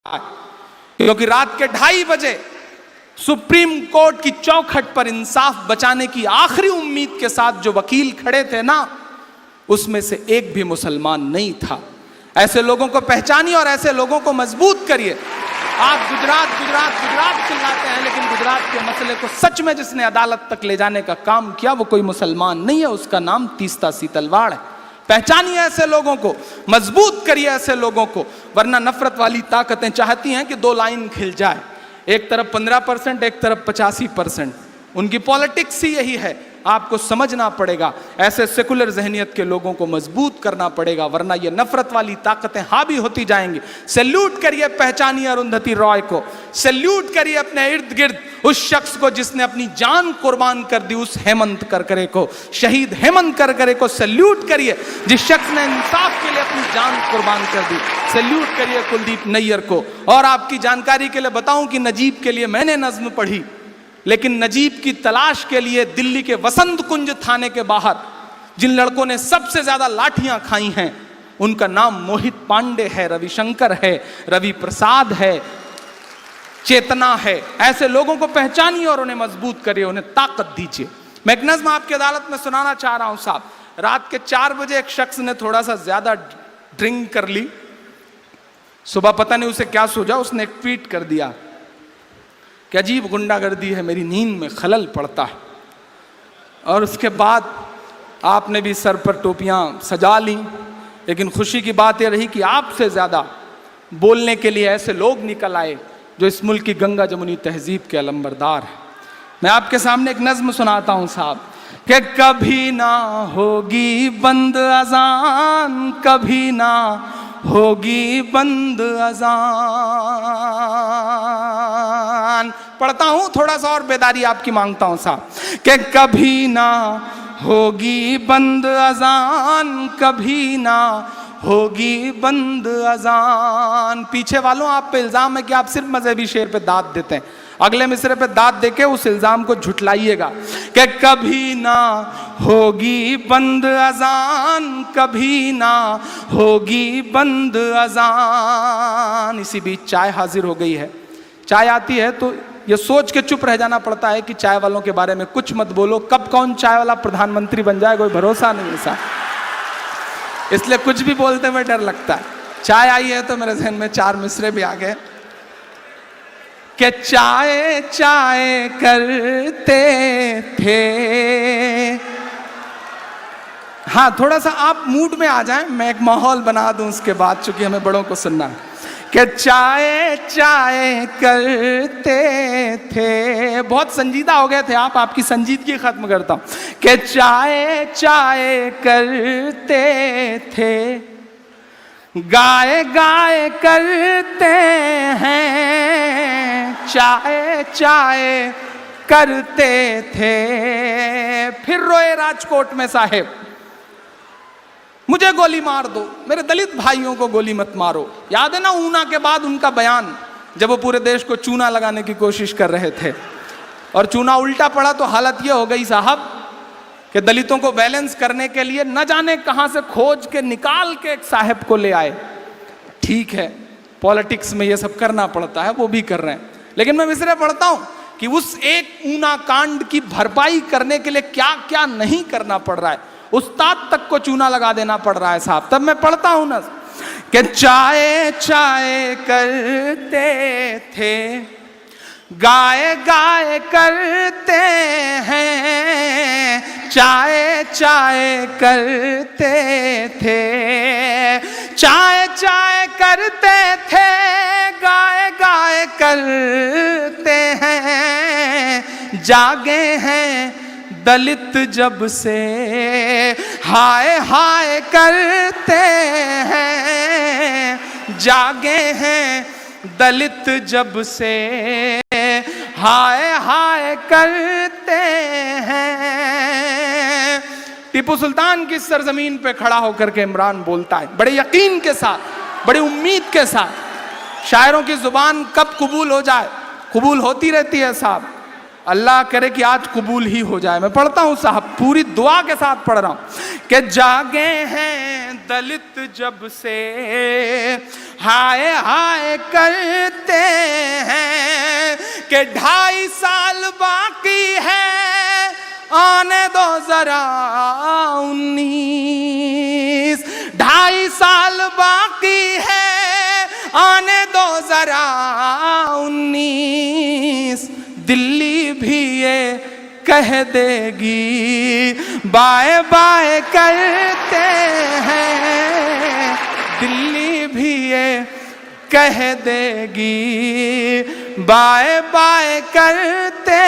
क्योंकि रात के 2:30 बजे सुप्रीम कोर्ट की चौखट पर इंसाफ बचाने की आखिरी उम्मीद के साथ जो वकील खड़े थे ना, उसमें से एक भी मुसलमान नहीं था। ऐसे लोगों को पहचानिए और ऐसे लोगों को मजबूत करिए। आप गुजरात गुजरात गुजरात चिल्लाते हैं, लेकिन गुजरात के मसले को सच में जिसने अदालत तक ले जाने का काम किया वो कोई मुसलमान नहीं है, उसका नाम तीस्ता सीतलवाड़ है। पहचानिए ऐसे लोगों को, मजबूत करिए ऐसे लोगों को, वरना नफरत वाली ताकतें चाहती हैं कि 2 लाइन खिल जाए, एक तरफ 15%, एक तरफ 85%। उनकी पॉलिटिक्स ही यही है। आपको समझना पड़ेगा, ऐसे सेकुलर जहनियत के लोगों को मजबूत करना पड़ेगा, वरना ये नफरत वाली ताकतें हावी होती जाएंगी। सैल्यूट करिए, पहचानिए अरुंधति रॉय को, सैल्यूट करिए अपने इर्द गिर्द उस शख्स को जिसने अपनी जान कुर्बान कर दी, उस हेमंत करकरे को, शहीद हेमंत करकरे को सैल्यूट करिए, जिस शख्स ने इंसाफ के लिए अपनी जान कुर्बान कर दी। सैल्यूट करिए कुलदीप नैयर को। और आपकी जानकारी के लिए बताऊं कि नजीब के लिए मैंने नज्म पढ़ी, लेकिन नजीब की तलाश के लिए दिल्ली के वसंत कुंज थाने के बाहर जिन लड़कों ने सबसे ज्यादा लाठियां खाई हैं, उनका नाम मोहित पांडे है, रविशंकर है, रवि प्रसाद है, चेतना है। ऐसे लोगों को पहचानिए और उन्हें मजबूत करिए, उन्हें ताकत दीजिए। मैं एक नज्म आपकी अदालत में सुनाना चाह रहा हूं साहब। रात के 4 बजे एक शख्स ने थोड़ा सा ज्यादा ड्रिंक कर ली, सुबह पता नहीं उसे क्या सूझा, उसने एक ट्वीट कर दिया कि अजीब गुंडागर्दी है, मेरी नींद में खलल पड़ता है। और उसके बाद आपने भी सर पर टोपियां सजा ली, लेकिन खुशी की बात यह रही कि आपसे ज़्यादा बोलने के लिए ऐसे लोग निकल आए जो इस मुल्क की गंगा जमुनी तहजीब के अलंबरदार हैं। मैं आपके सामने एक नज्म सुनाता हूँ साहब कि कभी ना होगी बंद अजान, कभी ना होगी बंद अजान। पढ़ता हूं, थोड़ा सा और बेदारी आपकी मांगता हूं साहब कि कभी ना होगी बंद अजान, कभी ना होगी बंद अजान। पीछे वालों, आप पे इल्जाम है कि आप सिर्फ मजहबी शेर पे दाद देते हैं, अगले मिसरे पे दाद देके उस इल्जाम को झुटलाइएगा कि कभी ना होगी बंद अजान, कभी ना होगी बंद अजान। इसी बीच चाय हाजिर हो गई है। चाय आती है तो ये सोच के चुप रह जाना पड़ता है कि चाय वालों के बारे में कुछ मत बोलो, कब कौन चाय वाला प्रधानमंत्री बन जाए कोई भरोसा नहीं ऐसा, इसलिए कुछ भी बोलते में डर लगता है। चाय आई है तो मेरे जहन में 4 मिसरे भी आ गए कि चाय चाय करते थे। हाँ, थोड़ा सा आप मूड में आ जाएं, मैं एक माहौल बना दूं उसके बाद, चूंकि हमें बड़ों को सुनना है कि चाय चाय करते थे। बहुत संजीदा हो गए थे आप, आपकी संजीदगी खत्म करता हूं कि चाय चाय करते थे, गाय गाय करते हैं, चाय चाय करते थे। फिर रोए राजकोट में साहेब, मुझे गोली मार दो, मेरे दलित भाइयों को गोली मत मारो। याद है ना ऊना के बाद उनका बयान, जब वो पूरे देश को चूना लगाने की कोशिश कर रहे थे और चूना उल्टा पड़ा तो हालत ये हो गई साहब कि दलितों को बैलेंस करने के लिए न जाने कहां से खोज के निकाल के एक साहब को ले आए। ठीक है, पॉलिटिक्स में ये सब करना पड़ता है, वो भी कर रहे हैं, लेकिन मैं मिसरे पढ़ता हूं कि उस एक ऊना कांड की भरपाई करने के लिए क्या क्या नहीं करना पड़ रहा है। उस्ताद तक को चूना लगा देना पड़ रहा है साहब। तब मैं पढ़ता हूं ना कि चाय चाय करते थे, गाय गाय करते हैं, चाय चाय करते थे, चाय चाय करते थे, गाय गाय करते हैं, जागे हैं दलित जब से, हाय हाय करते हैं, जागे हैं दलित जब से, हाय हाय करते हैं। टीपू सुल्तान की सरजमीन पे खड़ा होकर के इमरान बोलता है बड़े यकीन के साथ, बड़ी उम्मीद के साथ। शायरों की जुबान कब कबूल हो जाए, कबूल होती रहती है साहब, अल्लाह करे कि आज कबूल ही हो जाए। मैं पढ़ता हूँ साहब, पूरी दुआ के साथ पढ़ रहा हूँ कि जागे हैं दलित जब से, हाय हाय करते हैं कि 2.5 साल बाकी है, आने दो जरा 19। 2.5 साल बाकी है, आने दो जरा 19। दिल्ली भी ये कह देगी बाय बाय करते हैं, दिल्ली भी ये कह देगी बाय बाय करते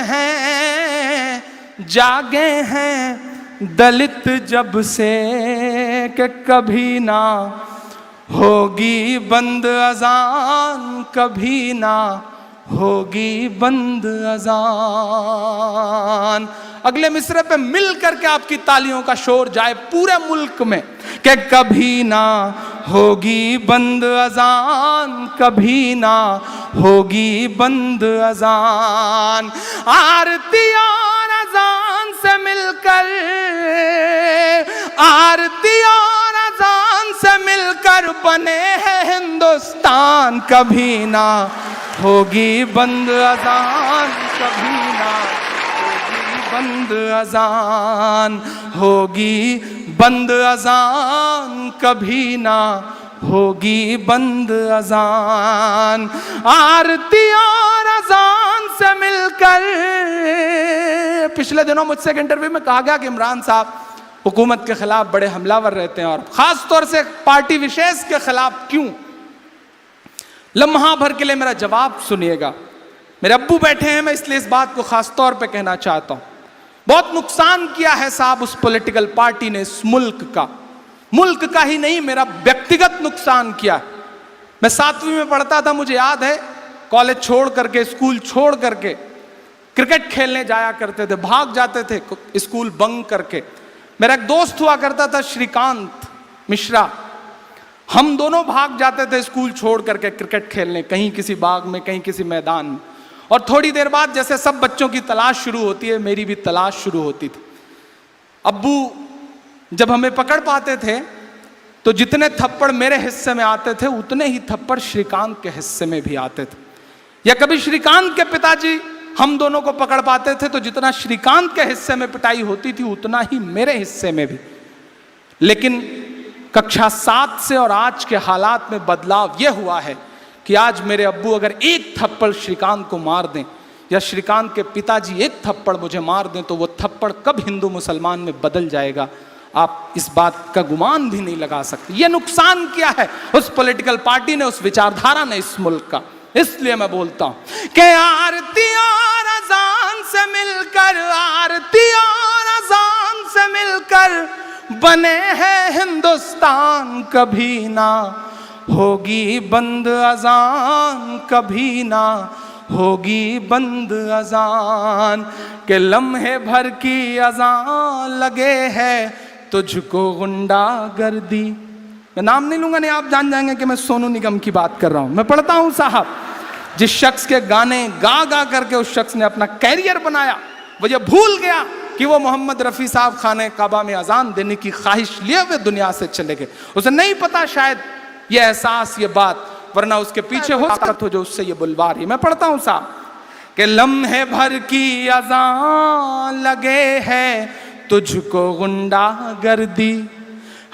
हैं। जागे हैं दलित जब से कि कभी ना होगी बंद अजान, कभी ना होगी बंद अजान। अगले मिसरे पे मिल करके आपकी तालियों का शोर जाए पूरे मुल्क में कि कभी ना होगी बंद अजान, कभी ना होगी बंद अजान। आरती और अजान से मिलकर, आरती और अजान से मिलकर बने हैं हिंदुस्तान, कभी ना होगी बंद अजान, कभी ना होगी बंद अजान, होगी बंद अजान, कभी ना होगी बंद अजान। आरती और अजान से मिलकर, पिछले दिनों मुझसे एक इंटरव्यू में कहा गया कि इमरान साहब हुकूमत के खिलाफ बड़े हमलावर रहते हैं और खास तौर से पार्टी विशेष के खिलाफ क्यों। लम्हा भर के लिए मेरा जवाब सुनिएगा। मेरे अब्बू बैठे हैं, मैं इसलिए इस बात को खास तौर पे कहना चाहता हूं। बहुत नुकसान किया है साहब उस पॉलिटिकल पार्टी ने इस मुल्क का ही नहीं, मेरा व्यक्तिगत नुकसान किया। मैं 7वीं में पढ़ता था, मुझे याद है, कॉलेज छोड़ करके, स्कूल छोड़ करके क्रिकेट खेलने जाया करते थे, भाग जाते थे स्कूल बंक करके। मेरा एक दोस्त हुआ करता था श्रीकांत मिश्रा, हम दोनों भाग जाते थे स्कूल छोड़ करके क्रिकेट खेलने, कहीं किसी बाग में, कहीं किसी मैदान में। और थोड़ी देर बाद जैसे सब बच्चों की तलाश शुरू होती है, मेरी भी तलाश शुरू होती थी। अब्बू जब हमें पकड़ पाते थे तो जितने थप्पड़ मेरे हिस्से में आते थे उतने ही थप्पड़ श्रीकांत के हिस्से में भी आते थे। या कभी श्रीकांत के पिताजी हम दोनों को पकड़ पाते थे तो जितना श्रीकांत के हिस्से में पिटाई होती थी उतना ही मेरे हिस्से में भी। लेकिन कक्षा 7 से और आज के हालात में बदलाव यह हुआ है कि आज मेरे अब्बू अगर एक थप्पड़ श्रीकांत को मार दें या श्रीकांत के पिताजी एक थप्पड़ मुझे मार दें तो वो थप्पड़ कब हिंदू मुसलमान में बदल जाएगा, आप इस बात का गुमान भी नहीं लगा सकते। ये नुकसान किया है उस पॉलिटिकल पार्टी ने, उस विचारधारा ने इस मुल्क का। इसलिए मैं बोलता हूं कि आरती और अजान से मिलकर, आरती और अजान से मिलकर बने हैं हिंदुस्तान, कभी ना होगी बंद अजान, कभी ना होगी बंद अजान। के लम्हे भर की अजान लगे है तुझको गुंडागर्दी। मैं नाम नहीं लूंगा, नहीं आप जान जाएंगे कि मैं सोनू निगम की बात कर रहा हूं। मैं पढ़ता हूं साहब, जिस शख्स के गाने गा गा करके उस शख्स ने अपना कैरियर बनाया, वो ये भूल गया कि वो मोहम्मद रफ़ी साहब खाने काबा में अजान देने की ख्वाहिश लिए हुए दुनिया से चले गए। उसे नहीं पता शायद ये एहसास, ये बात, वरना उसके पीछे हो ताकत हो जो उससे ये बुलवा रही। मैं पढ़ता हूं साहब कि लम्हे भर की अजान लगे है तुझको गुंडागर्दी,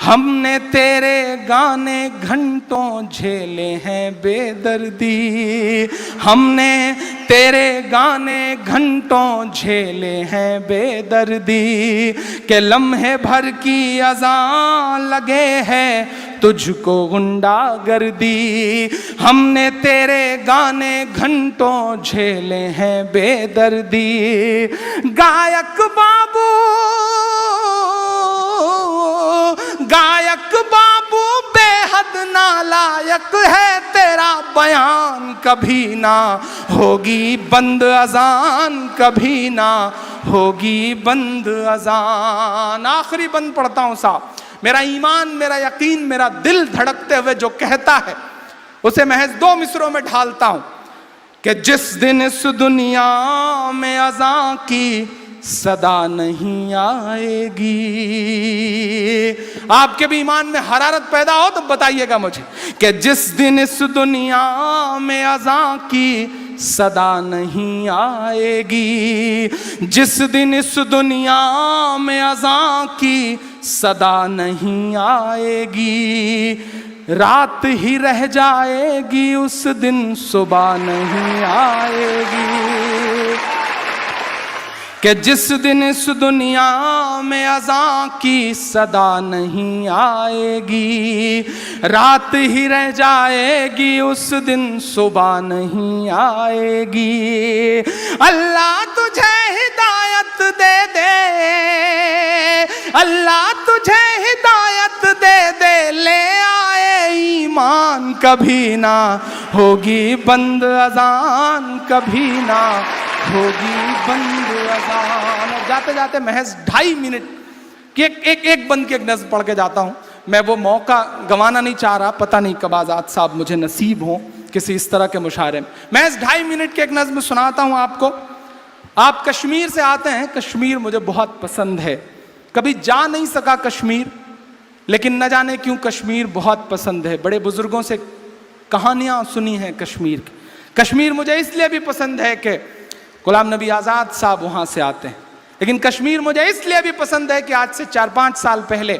हमने तेरे गाने घंटों झेले हैं बेदर्दी, हमने तेरे गाने घंटों झेले हैं बेदर्दी। के लम्हे भर की अजान लगे है तुझको गुंडागर्दी, हमने तेरे गाने घंटों झेले हैं बेदर्दी। गायक बाबू, गायक बाबू बेहद नालायक है तेरा बयान, कभी ना होगी बंद अजान, कभी ना होगी बंद अजान। आखिरी बंद पढ़ता हूं साहब, मेरा ईमान, मेरा यकीन, मेरा दिल धड़कते हुए जो कहता है उसे महज 2 मिसरों में ढालता हूं कि जिस दिन इस दुनिया में अज़ां की सदा नहीं आएगी। आपके भी ईमान में हरारत पैदा हो तो बताइएगा मुझे कि जिस दिन इस दुनिया में अज़ां की सदा नहीं आएगी, जिस दिन इस दुनिया में अज़ां की सदा नहीं आएगी, रात ही रह जाएगी उस दिन सुबह नहीं आएगी। कि जिस दिन इस दुनिया में अज़ां की सदा नहीं आएगी, रात ही रह जाएगी उस दिन सुबह नहीं आएगी। अल्लाह तुझे हिदायत दे दे, अल्लाह तुझे हिदायत दे दे, ले आए ईमान, कभी ना होगी बंद अज़ान, कभी ना होगी बंद अज़ान। जाते जाते महज 2.5 मिनट की एक बंद की एक नज़्म पढ़ के जाता हूँ। मैं वो मौका गंवाना नहीं चाह रहा, पता नहीं कब आज़ाद साहब मुझे नसीब हो किसी इस तरह के मुशायरे में। महज 2.5 मिनट की एक नज़्म सुनाता हूँ आपको। आप कश्मीर से आते हैं, कश्मीर मुझे बहुत पसंद है, कभी जा नहीं सका कश्मीर, लेकिन न जाने क्यों कश्मीर बहुत पसंद है। बड़े बुजुर्गों से कहानियाँ सुनी हैं कश्मीर की। कश्मीर मुझे इसलिए भी पसंद है कि गुलाम नबी आज़ाद साहब वहाँ से आते हैं, लेकिन कश्मीर मुझे इसलिए भी पसंद है कि आज से 4-5 साल पहले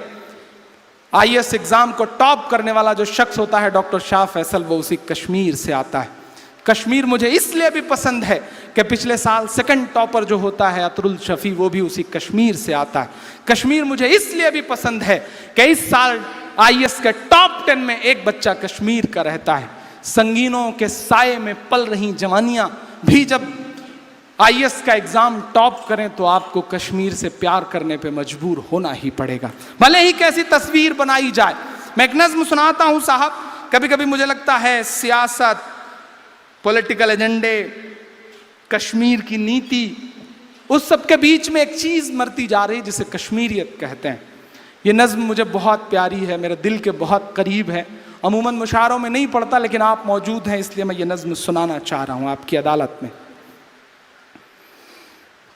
IAS एग्ज़ाम को टॉप करने वाला जो शख्स होता है डॉक्टर शाह फैसल, वो उसी कश्मीर से आता है। कश्मीर मुझे इसलिए भी पसंद है कि पिछले साल सेकंड टॉपर जो होता है अतरुल शफी, वो भी उसी कश्मीर से आता है। कश्मीर मुझे इसलिए भी पसंद है कि इस साल IAS के टॉप 10 में एक बच्चा कश्मीर का रहता है। संगीनों के साये में पल रही जवानियां भी जब IAS का एग्जाम टॉप करें तो आपको कश्मीर से प्यार करने पे मजबूर होना ही पड़ेगा, भले ही कैसी तस्वीर बनाई जाए। मैं एक नज़्म सुनाता हूं साहब। कभी कभी मुझे लगता है सियासत, पॉलिटिकल एजेंडे, कश्मीर की नीति, उस सब के बीच में एक चीज मरती जा रही है जिसे कश्मीरियत कहते हैं। ये नज़्म मुझे बहुत प्यारी है, मेरे दिल के बहुत करीब है। अमूमन मुशायरों में नहीं पढ़ता, लेकिन आप मौजूद हैं इसलिए मैं ये नज़्म सुनाना चाह रहा हूं आपकी अदालत में।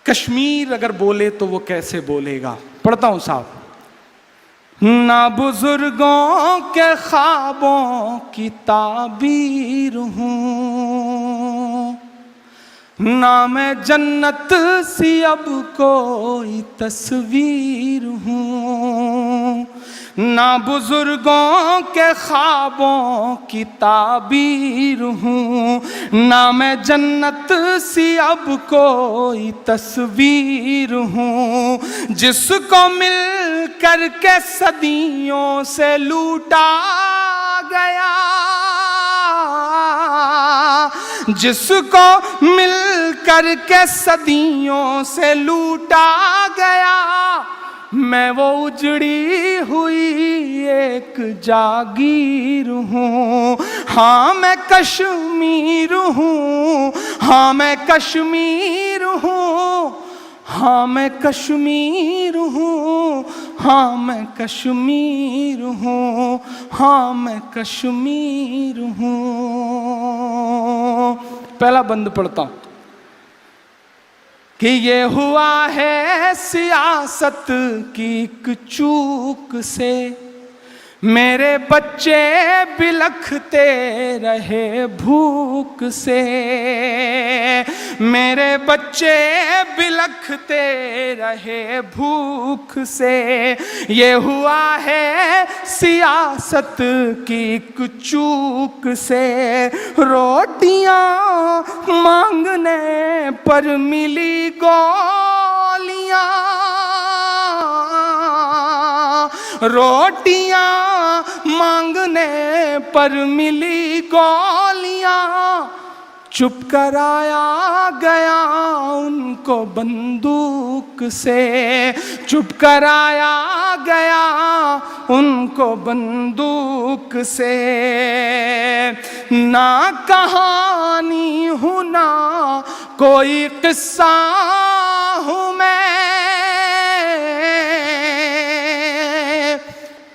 कश्मीर अगर बोले तो वो कैसे बोलेगा, पढ़ता हूं साहब। ना बुजुर्गों के ख्वाबों की ताबीर हूँ, ना मैं जन्नत सी अब कोई तस्वीर हूँ, ना बुजुर्गों के ख्वाबों की ताबीर हूँ, ना मैं जन्नत सी अब कोई तस्वीर हूँ, जिसको मिल करके सदियों से लूटा गया, जिसको मिल करके सदियों से लूटा गया, मैं वो उजड़ी हुई एक जागीर हूँ। हाँ मैं कश्मीर हूँ, हाँ मैं कश्मीर हूँ, हाँ मैं कश्मीर हूँ, हाँ मैं कश्मीर हूँ, हाँ मैं कश्मीर हूँ। पहला बंद पढ़ता हूँ कि ये हुआ है सियासत की एक चूक से, मेरे बच्चे बिलखते रहे भूख से, मेरे बच्चे बिलखते रहे भूख से। ये हुआ है सियासत की एक चूक से, रोटियां मांगने पर मिली गोलियां, रोटियां मांगने पर मिली गोलियां, चुप कराया गया उनको बंदूक से, चुप कराया गया उनको बंदूक से। ना कहानी हूँ ना कोई किस्सा हूँ मैं,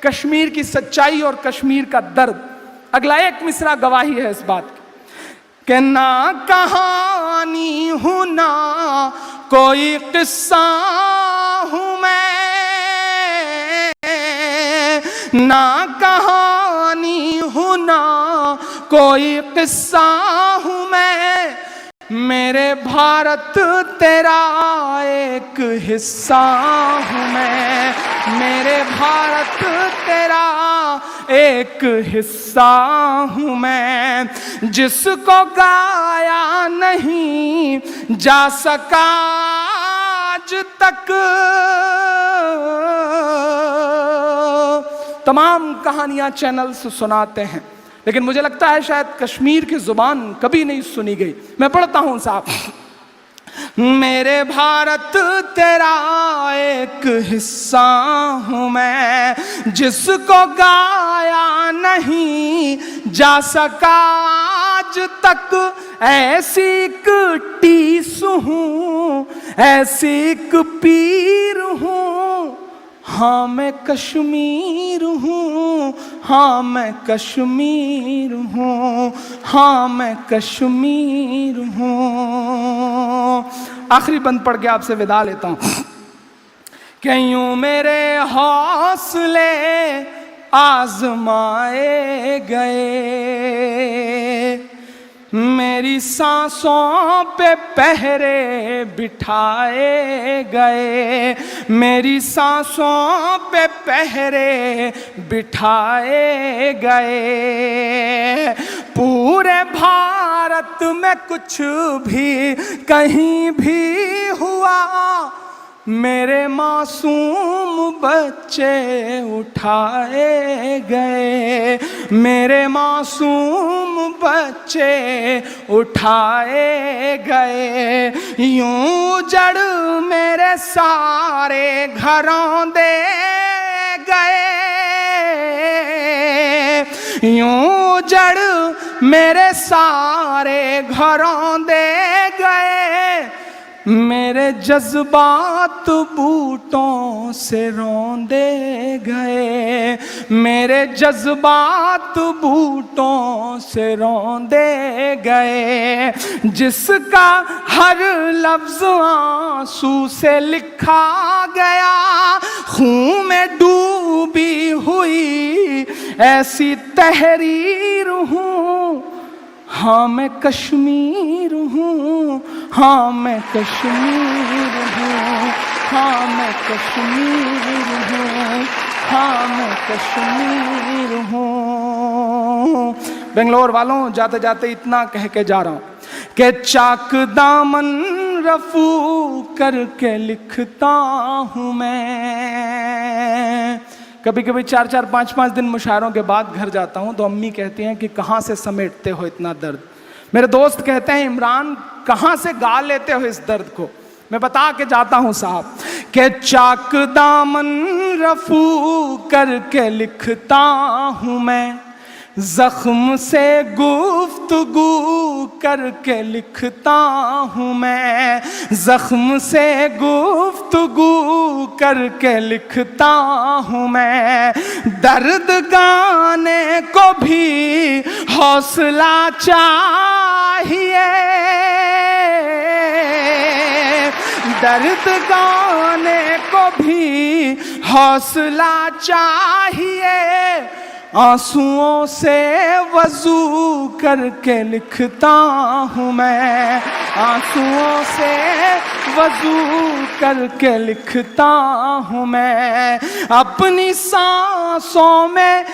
कश्मीर की सच्चाई और कश्मीर का दर्द। अगला एक मिसरा गवाही है इस बात की कि ना कहानी हूँ ना कोई किस्सा हूं मैं, ना कहानी हूं ना कोई किस्सा हूं मैं, मेरे भारत तेरा एक हिस्सा हूं मैं, मेरे भारत तेरा एक हिस्सा हूं मैं, जिसको गाया नहीं जा सका आज तक। तमाम कहानियां चैनल से सुनाते हैं, लेकिन मुझे लगता है शायद कश्मीर की जुबान कभी नहीं सुनी गई। मैं पढ़ता हूं साहब, मेरे भारत तेरा एक हिस्सा हूं मैं, जिसको गाया नहीं जा सका आज तक, ऐसी एक टीस हूं, ऐसी एक पीर हूं, हाँ मैं कश्मीर हूँ, हाँ मैं कश्मीर हूँ, हाँ मैं कश्मीर हूँ। आखिरी बंद पढ़ के आपसे विदा लेता हूँ। कि यूं मेरे हौसले आजमाए गए, मेरी सांसों पे पहरे बिठाए गए, मेरी सांसों पे पहरे बिठाए गए, पूरे भारत में कुछ भी कहीं भी हुआ, मेरे मासूम बच्चे उठाए गए, मेरे मासूम बच्चे उठाए गए, यूं जड़ मेरे सारे घरों दे गए, यूं जड़ मेरे सारे घरों दे गए, मेरे जज्बात बूटों से रौंदे गए, मेरे जज्बात बूटों से रौंदे गए, जिसका हर लफ्ज आंसू से लिखा गया, खून में डूबी हुई ऐसी तहरीर हूँ, हाँ मैं कश्मीर हूँ, हाँ मैं कश्मीर हूँ, हाँ मैं कश्मीर हूँ, हाँ मैं कश्मीर हूँ। बेंगलोर वालों, जाते जाते इतना कह के जा रहा हूँ कि चाक दामन रफू करके लिखता हूँ मैं। कभी कभी 4-4, 5-5 दिन मुशायरों के बाद घर जाता हूँ तो अम्मी कहती हैं कि कहाँ से समेटते हो इतना दर्द। मेरे दोस्त कहते हैं इमरान कहाँ से गा लेते हो इस दर्द को। मैं बता के जाता हूँ साहब कि चाक दामन रफू करके लिखता हूँ मैं, जख्म से गुफ्तगू करके लिखता हूँ मैं, जख्म से गुफ्तगू करके लिखता हूँ मैं, दर्द गाने को भी हौसला चाहिए, दर्द गाने को भी हौसला चाहिए, आंसुओं से वजू करके लिखता हूँ मैं, आंसुओं से वजू करके लिखता हूँ मैं, अपनी सांसों में